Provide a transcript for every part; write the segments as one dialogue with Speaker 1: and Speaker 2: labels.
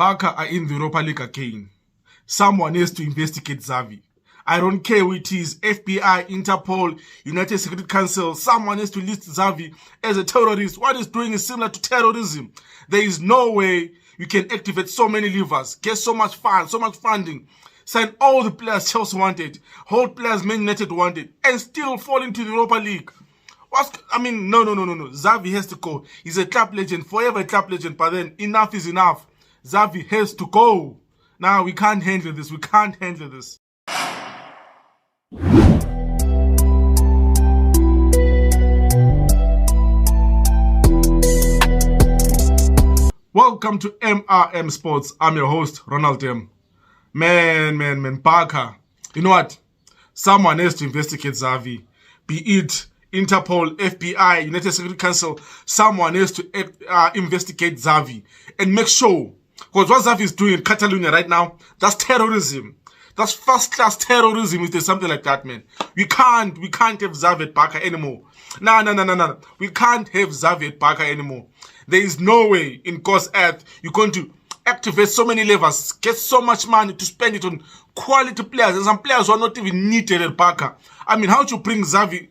Speaker 1: Barca are in the Europa League again. Someone has to investigate Xavi. I don't care who it is, FBI, Interpol, United Security Council, someone has to list Xavi as a terrorist. What he's doing is similar to terrorism. There is no way you can activate so many levers, get so much funds, so much funding, sign all the players Chelsea wanted, hold players Man United wanted, and still fall into the Europa League. No. Xavi has to go. He's a club legend, forever a club legend, but then enough is enough. Xavi has to go. Now, we can't handle this. We can't handle this. Welcome to MRM Sports. I'm your host, Ronald M. Man, Barca. You know what? Someone has to investigate Xavi. Be it Interpol, FBI, United Security Council. Someone has to investigate Xavi and make sure. Because what Xavi is doing in Catalonia right now, that's terrorism. That's first-class terrorism if there's something like that, man. We can't have Xavi at Barca anymore. No. We can't have Xavi at Barca anymore. There is no way in God's earth you're going to activate so many levers, get so much money to spend it on quality players, and some players who are not even needed at Barca. I mean, how do you bring Xavi,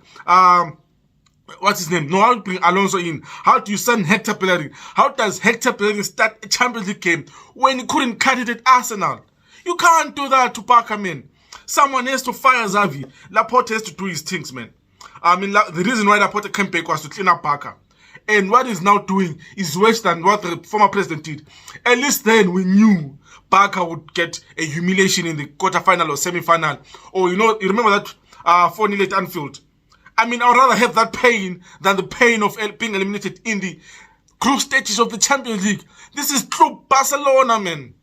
Speaker 1: what's his name? No, how do you bring Alonso in? How do you send Hector Bellerin? How does Hector Bellerin start a Champions League game when he couldn't cut it at Arsenal? You can't do that to Barca, man. Someone has to fire Xavi. Laporte has to do his things, man. I mean, the reason why Laporte came back was to clean up Barca. And what he's now doing is worse than what the former president did. At least then we knew Barca would get a humiliation in the quarterfinal or semi-final. Or, you remember that 4-0 at Anfield? I mean, I would rather have that pain than the pain of being eliminated in the group stages of the Champions League. This is true Barcelona, man.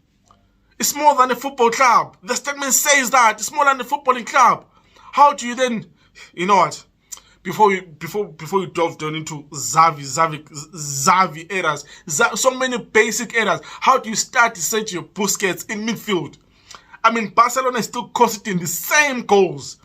Speaker 1: It's more than a football club. The statement says that. It's more than a footballing club. How do you then... You know what? Before you delve down into Xavi errors, so many basic errors. How do you start to set your Busquets in midfield? I mean, Barcelona is still conceding the same goals.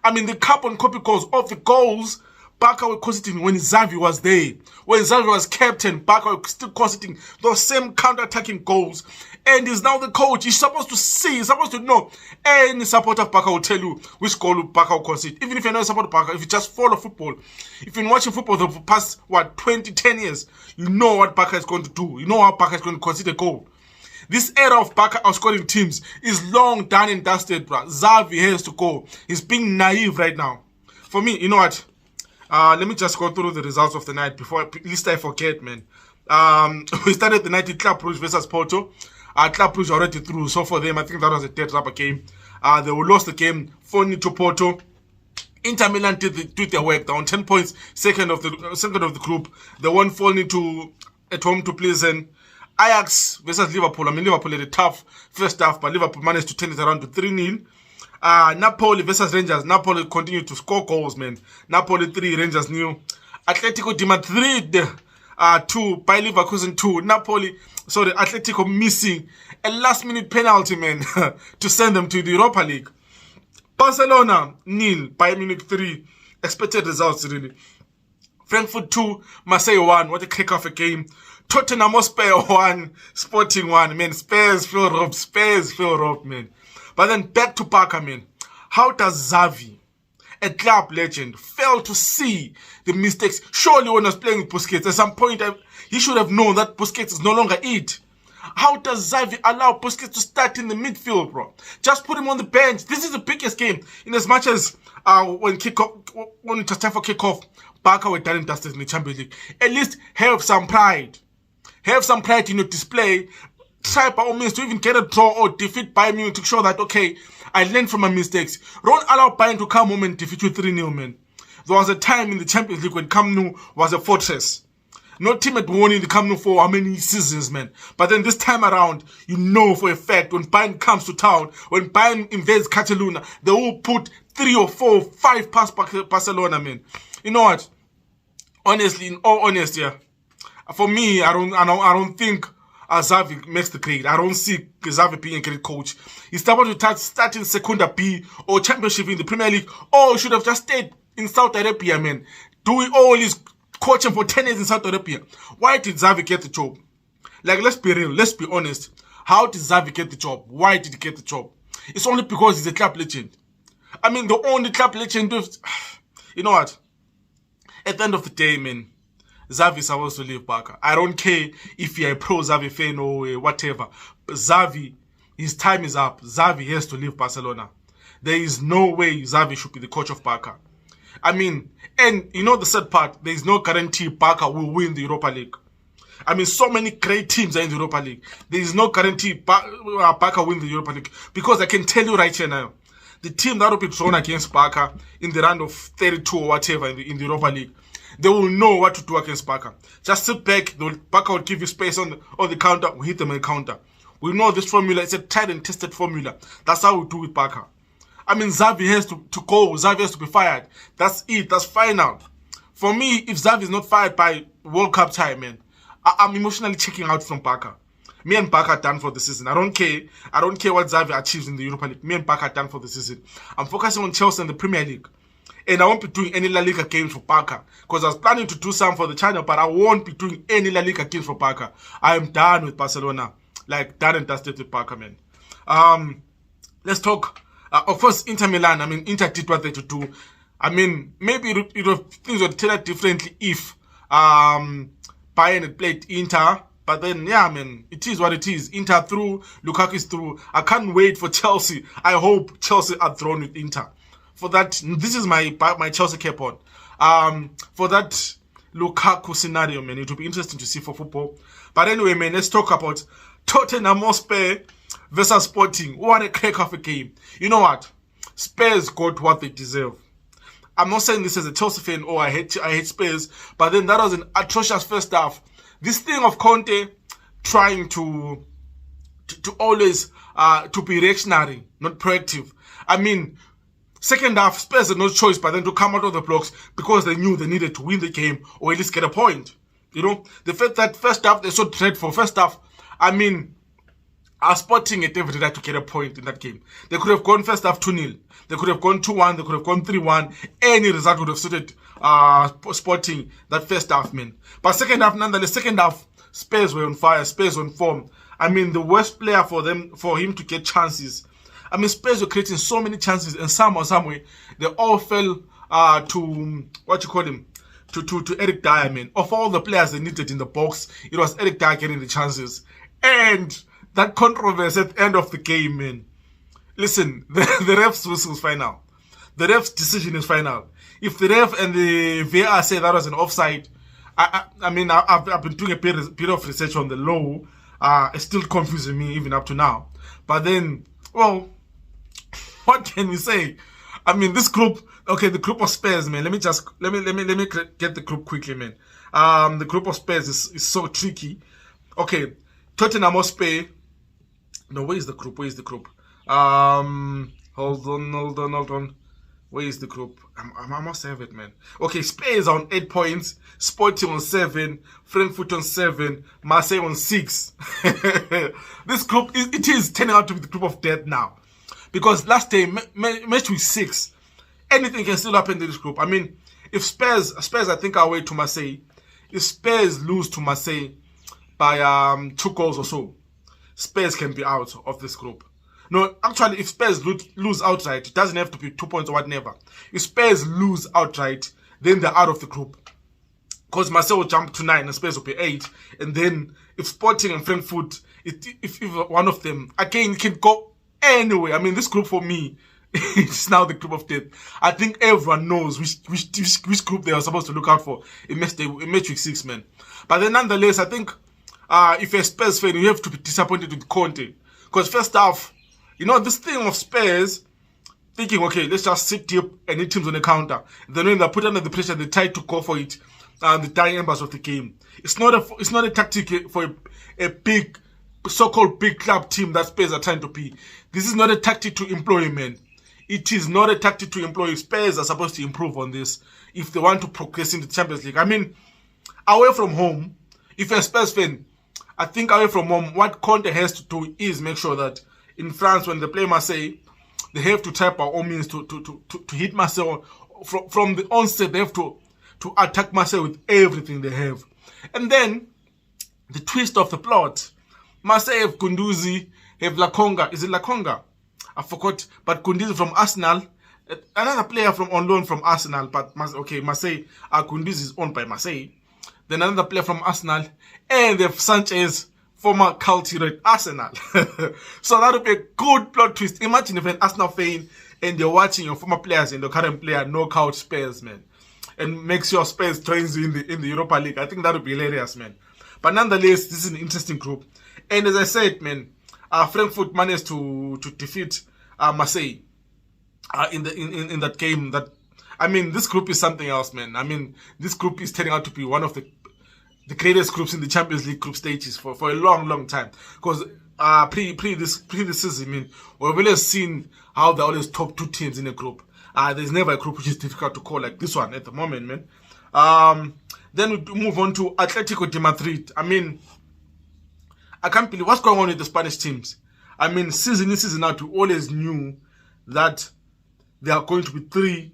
Speaker 1: I mean, the carbon copy goals of the goals Barca were conceding when Xavi was there. When Xavi was captain, Barca were still conceding those same counter-attacking goals. And he's now the coach. He's supposed to see, he's supposed to know. Any supporter of Barca will tell you which goal Barca will concede. Even if you're not a supporter of Barca, if you just follow football, if you've been watching football for the past, 10 years, you know what Barca is going to do. You know how Barca is going to concede a goal. This era of Barca outscoring teams is long done and dusted, bro. Xavi has to go. He's being naive right now. For me, you know what? Let me just go through the results of the night before, at least I forget, man. We started the night with Club Brugge versus Porto. Club Brugge already through, so for them, I think that was a dead rubber game. They lost the game 4-0 to Porto. Inter Milan did their work. They're on 10 points, second of the group. They won 4-0 at home to Pleasant. Ajax versus Liverpool. I mean, Liverpool had a tough first half, but Liverpool managed to turn it around to 3-0. Napoli versus Rangers. Napoli continued to score goals, man. Napoli 3, Rangers 0. Atletico de Madrid 2, Bayer Leverkusen 2. Atletico missing a last-minute penalty, man, to send them to the Europa League. Barcelona 0, Bayern Munich 3. Expected results, really. Frankfurt 2, Marseille 1. What a kick off a game. Tottenham Hotspur 1, Sporting 1. Man, Spurs feel robbed, man. But then back to Barca, man. How does Xavi, a club legend, fail to see the mistakes? Surely when he was playing with Busquets, at some point he should have known that Busquets is no longer it. How does Xavi allow Busquets to start in the midfield, bro? Just put him on the bench. This is the biggest game. In as much as when it was time for kickoff, Barca were done and dusted in the Champions League. At least have some pride. Have some pride in your display. Try by all means to even get a draw or defeat Bayern Munich to show that, okay, I learned from my mistakes. Don't allow Bayern to come home and defeat you 3-0, man. There was a time in the Champions League when Camp Nou was a fortress. No team had won in the Camp Nou for how many seasons, man. But then this time around, you know for a fact, when Bayern comes to town, when Bayern invades Catalonia, they will put 3 or 4 or 5 past Barcelona, man. You know what? Honestly, in all honesty, for me, I don't think Xavi makes the grade. I don't see Xavi being a great coach. He's about to start in Secunda B or Championship in the Premier League, or he should have just stayed in Saudi Arabia, man. Doing all his coaching for 10 years in Saudi Arabia. Why did Xavi get the job? Like, let's be real, let's be honest. How did Xavi get the job? Why did he get the job? It's only because he's a club legend. I mean, the only club legend with... You know what? At the end of the day, man, Xavi is supposed to leave Barca. I don't care if you're a pro-Xavi fan or whatever. But Xavi, his time is up. Xavi has to leave Barcelona. There is no way Xavi should be the coach of Barca. I mean, and you know the sad part, there is no guarantee Barca will win the Europa League. I mean, so many great teams are in the Europa League. There is no guarantee Barca win the Europa League. Because I can tell you right here now, the team that will be drawn against Barca in the round of 32 or whatever in the Europa League, they will know what to do against Barca. Just sit back, Barca will give you space on the counter, we hit them on the counter. We know this formula, it's a tried and tested formula. That's how we do with Barca. I mean, Xavi has to go, Xavi has to be fired. That's it, that's final. For me, if Xavi is not fired by World Cup time, man, I'm emotionally checking out from Barca. Me and Barca are done for the season. I don't care what Xavi achieves in the Europa League. Me and Barca are done for the season. I'm focusing on Chelsea and the Premier League. And I won't be doing any La Liga games for Barca. Because I was planning to do some for the channel, but I won't be doing any La Liga games for Barca. I am done with Barcelona. Like, done and dusted with Barca, man. Let's talk. Of course, Inter Milan. I mean, Inter did what they had to do. I mean, maybe things would turn out differently if Bayern had played Inter. But then, yeah, man, it is what it is. Inter through, Lukaku is through. I can't wait for Chelsea. I hope Chelsea are drawn with Inter. For that, this is my Chelsea cap on. For that Lukaku scenario, man, it will be interesting to see for football. But anyway, man, let's talk about Tottenham Hotspur versus Sporting. What a crack of a game. You know what? Spurs got what they deserve. I'm not saying this as a Chelsea fan, oh, I hate Spurs, but then that was an atrocious first half. This thing of Conte trying to always to be reactionary, not proactive. I mean, second half, Spurs had no choice but then to come out of the blocks because they knew they needed to win the game or at least get a point. You know, the fact that first half they so dreadful. First half, I mean, Sporting at every right to get a point in that game. They could have gone first half 2-0. They could have gone 2-1. They could have gone 3-1. Any result would have suited Sporting that first half, man. But second half, nonetheless, second half, Spurs were on fire. Spurs were on form. I mean, the worst player for him to get chances. I mean, Spurs were creating so many chances, and somehow, some way, they all fell to what you call him, to Eric Dyer, man. Of all the players they needed in the box, it was Eric Dyer getting the chances. And that controversy at the end of the game, man. Listen, the ref's whistle is final. The ref's decision is final. If the ref and the VAR say that was an offside, I mean, I've been doing a bit of research on the law. It's still confusing me even up to now. But then, well, what can we say? I mean, this group, okay, the group of Spurs, man. Let me get the group quickly, man. The group of Spurs is so tricky. Okay, Tottenham Hotspur. No, where is the group? Hold on. Where is the group? I must have it, man. Okay, Spurs on 8 points, Sporting on 7, Frankfurt on 7, Marseille on 6. This group, it is turning out to be the group of death now. Because last day, match week 6, anything can still happen to this group. I mean, if Spurs I think are away to Marseille. If Spurs lose to Marseille by 2 goals or so, Spurs can be out of this group. No, actually, if Spurs lose outright, it doesn't have to be 2 points or whatever. If Spurs lose outright, then they're out of the group. Because Marseille will jump to 9 and Spurs will be 8. And then if Sporting and Frankfurt, if one of them, again, can go anywhere. I mean, this group for me, it's now the group of death. I think everyone knows which group they are supposed to look out for in match week 6, man. But then nonetheless, I think if you're a Spurs fan, you have to be disappointed with Conte. Because first half, you know, this thing of Spurs thinking, okay, let's just sit deep and hit teams on the counter. And then when they're put under the pressure, they try to go for it, the dying embers of the game. It's not a tactic for a big, so-called big club team that Spurs are trying to be. This is not a tactic to employ, man. It is not a tactic to employ. Spurs are supposed to improve on this if they want to progress in the Champions League. I mean, away from home, if you're a Spurs fan, I think away from home, what Conte has to do is make sure that in France, when they play Marseille, they have to try by all means to hit Marseille. From the onset, they have to attack Marseille with everything they have. And then, the twist of the plot Marseille have Kunduzi, have Lakonga. Is it Lakonga? I forgot. But Kunduzi from Arsenal. Another player from on loan from Arsenal. But okay, Marseille. Kunduzi is owned by Marseille. Then another player from Arsenal. And they have Sanchez, former cultured Arsenal. So that would be a good plot twist. Imagine if an Arsenal fan and you're watching your former players and the current player knock out Spurs, man. And makes your Spurs joins you in the Europa League. I think that would be hilarious, man. But nonetheless, this is an interesting group. And as I said, man, Frankfurt managed to defeat Marseille in that game. This group is something else, man. This group is turning out to be one of the greatest groups in the Champions League group stages for a long time. Because pre this season, we've always seen how they're always top two teams in a group. There's never a group which is difficult to call like this one at the moment, man. Then we move on to Atletico de Madrid. I can't believe what's going on with the Spanish teams. Season in, season out, we always knew that there are going to be three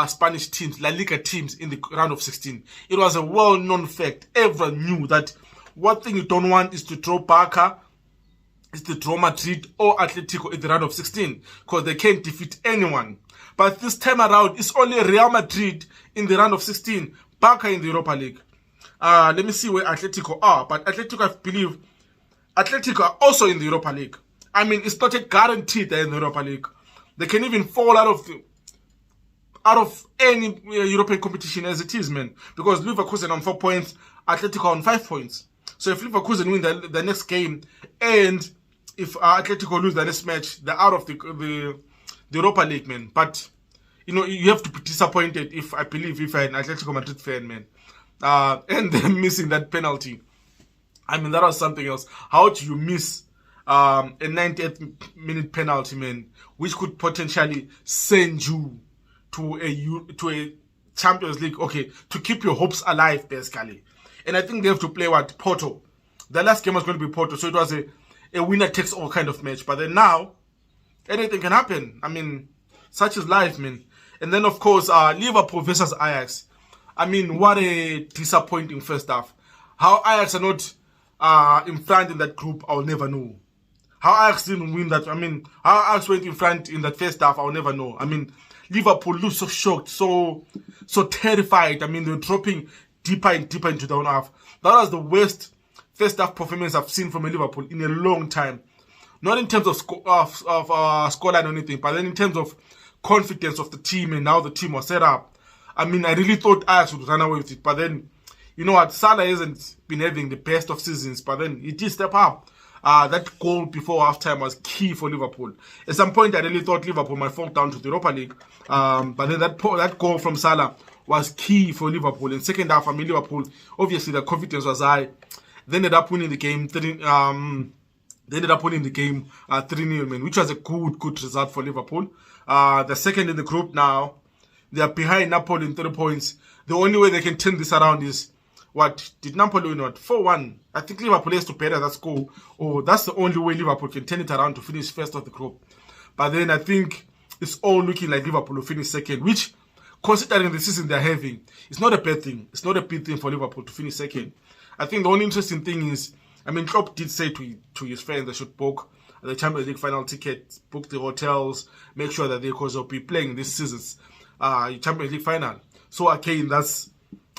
Speaker 1: Spanish teams, La Liga teams, in the round of 16. It was a well-known fact. Everyone knew that one thing you don't want is to draw Barca, is to draw Madrid or Atletico in the round of 16, because they can't defeat anyone. But this time around, it's only Real Madrid in the round of 16, Barca in the Europa League. Let me see where Atletico are. But Atletico, I believe, Atletico are also in the Europa League. It's not a guarantee they're in the Europa League. They can even fall out of any European competition as it is, man. Because Leverkusen on 4 points, Atletico on 5 points. So if Leverkusen win the next game, and if Atletico lose the next match, they're out of the Europa League, man. But you have to be disappointed if you're an Atletico Madrid fan, man. And they're missing that penalty. That was something else. How do you miss a 90th minute penalty, man, which could potentially send you to a Champions League, okay, to keep your hopes alive, basically. And I think they have to play Porto. The last game was going to be Porto, so it was a winner takes all kind of match. But then now, anything can happen. Such is life, man. And then, of course, Liverpool versus Ajax. What a disappointing first half. How Ajax are not in front in that group, I'll never know. How Ajax didn't win that, how Ajax went in front in that first half, I'll never know. Liverpool looked so shocked, so terrified. They're dropping deeper and deeper into the own half. That was the worst first half performance I've seen from a Liverpool in a long time. Not in terms of scoreline or anything, but then in terms of confidence of the team and how the team was set up. I really thought Ajax would run away with it, but then, you know what, Salah hasn't been having the best of seasons, but then he did step up. That goal before halftime was key for Liverpool. At some point, I really thought Liverpool might fall down to the Europa League, but then that goal from Salah was key for Liverpool. In second half, Liverpool, obviously the confidence was high. They ended up winning the game. They ended up winning the game 3-0, man, which was a good result for Liverpool. They're second in the group now. They are behind Napoli in 3 points. The only way they can turn this around is, what did Napoli win? 4-1. I think Liverpool has to better that score. That's the only way Liverpool can turn it around to finish first of the group. But then I think it's all looking like Liverpool will finish second, which, considering the season they're having, it's not a bad thing. It's not a big thing for Liverpool to finish second. I think the only interesting thing is, Klopp did say to his fans they should book the Champions League final ticket, book the hotels, make sure that they'll be playing this season's Champions League final. So again, that's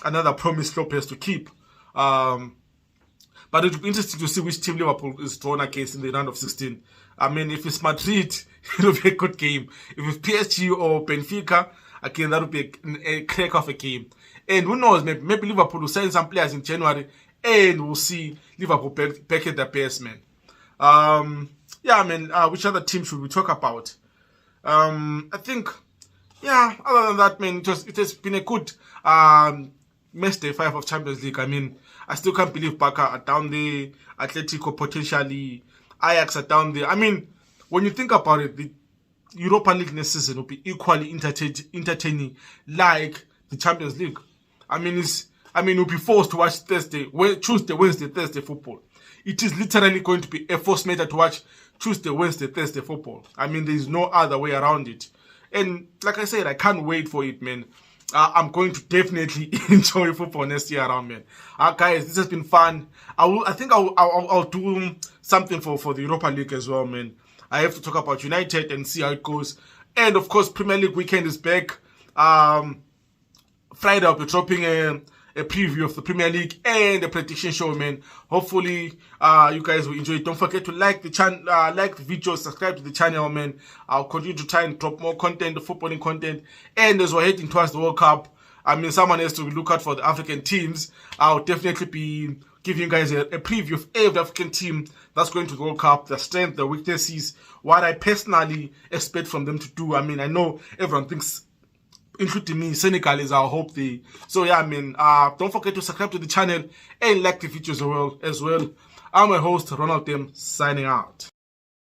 Speaker 1: another promise Klopp has to keep. But it will be interesting to see which team Liverpool is drawn against in the round of 16. If it's Madrid, it'll be a good game. If it's PSG or Benfica, again, that will be a crack of a game. And who knows, maybe Liverpool will sign some players in January and we'll see Liverpool back at their best, man. Which other team should we talk about? I think, other than that, man, it has been a good match day 5 of Champions League. I still can't believe Barca are down there, Atletico potentially, Ajax are down there. When you think about it, the Europa League next season will be equally entertaining like the Champions League. We'll be forced to watch Tuesday, Wednesday, Thursday football. It is literally going to be a forced matter to watch Tuesday, Wednesday, Thursday football. There's no other way around it. And like I said, I can't wait for it, man. I'm going to definitely enjoy football next year around, man. Guys, this has been fun. I'll do something for the Europa League as well, man. I have to talk about United and see how it goes. And of course, Premier League weekend is back. Friday I'll be dropping a preview of the Premier League and a prediction show, man. Hopefully, you guys will enjoy it. Don't forget to like the channel, like the video, subscribe to the channel, man. I'll continue to try and drop more content, the footballing content. And as we're heading towards the World Cup, I mean, someone has to look out for the African teams. I'll definitely be giving you guys a preview of every African team that's going to the World Cup, their strength, their weaknesses, what I personally expect from them to do. I mean, I know everyone thinks, including me, Senegal is our hope there. So yeah, I mean, don't forget to subscribe to the channel and like the videos as well. I'm a host, Ronald M, signing out.